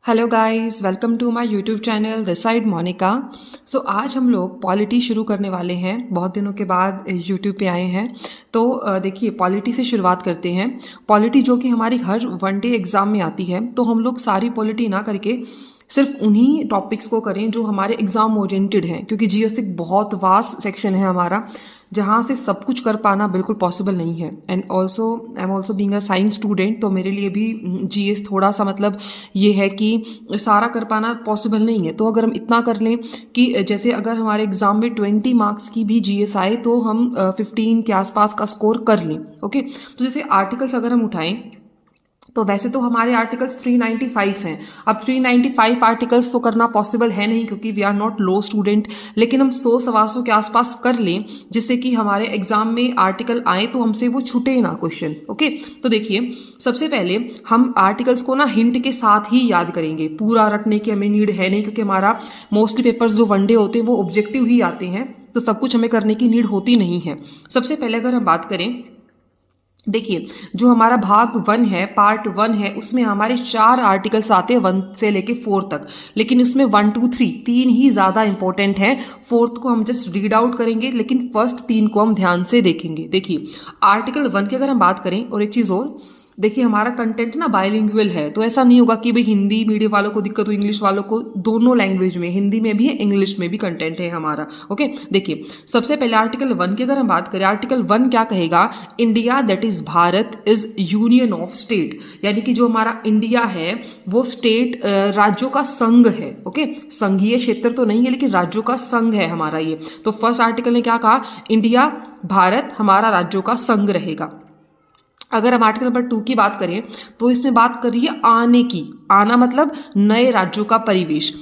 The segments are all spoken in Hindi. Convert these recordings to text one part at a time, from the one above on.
Hello guys, welcome to my YouTube channel this side Monika. So आज हम लोग पॉलिटी शुरू करने वाले हैं। बहुत दिनों के बाद यूट्यूब पे आए हैं तो देखिए पॉलिटी से शुरुआत करते हैं। पॉलिटी जो कि हमारी हर वन डे एग्ज़ाम में आती है, तो हम लोग सारी पॉलिटी ना करके सिर्फ उन्हीं टॉपिक्स को करें जो हमारे एग्ज़ाम ओरिएंटेड हैं, क्योंकि जीएस एक बहुत वास्ट सेक्शन है हमारा, जहाँ से सब कुछ कर पाना बिल्कुल पॉसिबल नहीं है। And also I am also being a science student, तो मेरे लिए भी जीएस थोड़ा सा मतलब ये है कि सारा कर पाना पॉसिबल नहीं है। तो अगर हम इतना कर लें कि जैसे अगर हमारे एग्जाम में 20 मार्क्स की भी जीएस आए तो हम 15 के आसपास का स्कोर कर लें। ओके, तो जैसे आर्टिकल्स अगर हम उठाएं तो वैसे तो हमारे आर्टिकल्स 395 हैं। अब 395 आर्टिकल्स तो करना पॉसिबल है नहीं, क्योंकि we are not law student, लेकिन हम 100 के आसपास कर लें जिससे कि हमारे एग्जाम में आर्टिकल आए तो हमसे वो छूटे ना क्वेश्चन। ओके, तो देखिए सबसे पहले हम आर्टिकल्स को ना हिंट के साथ ही याद करेंगे। पूरा रटने की हमें नीड है नहीं, क्योंकि हमारा मोस्टली पेपर्स जो वनडे होते हैं वो ऑब्जेक्टिव ही आते हैं, तो सब कुछ हमें करने की नीड होती नहीं है। सबसे पहले अगर हम बात करें, देखिए जो हमारा भाग 1 है, पार्ट 1 है, उसमें हमारे 4 आर्टिकल्स आते हैं 1 से लेके 4 तक, लेकिन उसमें 1 2 3 तीन ही ज्यादा इंपॉर्टेंट है। फोर्थ को हम जस्ट रीड आउट करेंगे, लेकिन फर्स्ट 3 को हम ध्यान से देखेंगे। देखिए आर्टिकल 1 की अगर हम बात करें, और एक चीज और देखिए, हमारा कंटेंट ना बाइलिंगुअल है, तो ऐसा नहीं होगा कि भाई हिंदी मीडियम वालों को दिक्कत हो, इंग्लिश वालों को, दोनों लैंग्वेज में, हिंदी में भी है इंग्लिश में भी कंटेंट है हमारा। ओके, देखिए सबसे पहले आर्टिकल 1 की अगर हम बात करें, आर्टिकल 1 क्या कहेगा? India that is Bharat is union of state, यानी कि जो हमारा इंडिया है वो स्टेट, राज्यों का संघ है। ओके, संघीय क्षेत्र तो नहीं है, लेकिन राज्यों का संघ है हमारा ये। तो फर्स्ट आर्टिकल ने क्या कहा? इंडिया, भारत हमारा राज्यों का संघ रहेगा। अगर हम आर्टिकल नंबर 2 की बात करें तो इसमें बात कर रही है आने की। आना मतलब नए राज्यों का प्रवेश,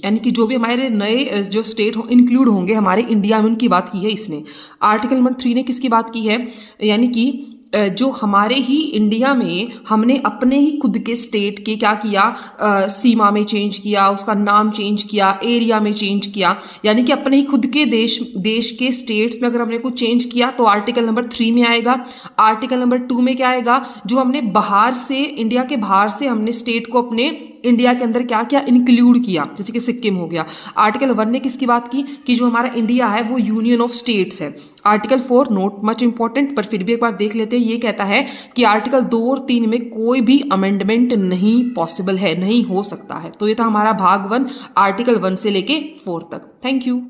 यानी कि जो भी हमारे नए जो स्टेट इंक्लूड होंगे हमारे इंडिया में, उनकी बात की है इसने। आर्टिकल नंबर 3 ने किसकी बात की है? यानी कि जो हमारे ही इंडिया में हमने अपने ही खुद के स्टेट के क्या किया, सीमा में चेंज किया, उसका नाम चेंज किया, एरिया में चेंज किया, यानी कि अपने ही खुद के देश के स्टेट्स में अगर हमने कुछ चेंज किया तो आर्टिकल नंबर 3 में आएगा। आर्टिकल नंबर 2 में क्या आएगा? जो हमने बाहर से, इंडिया के बाहर से हमने स्टेट को अपने इंडिया के अंदर क्या क्या इंक्लूड किया, जैसे कि सिक्किम हो गया। आर्टिकल 1 ने किसकी बात की? कि जो हमारा इंडिया है वो यूनियन ऑफ स्टेट्स है। आर्टिकल 4 नॉट मच इंपॉर्टेंट, पर फिर भी एक बार देख लेते हैं। ये कहता है कि आर्टिकल 2 और 3 में कोई भी अमेंडमेंट नहीं पॉसिबल है, नहीं हो सकता है। तो ये था हमारा भाग 1, आर्टिकल 1 से लेके 4 तक। Thank you.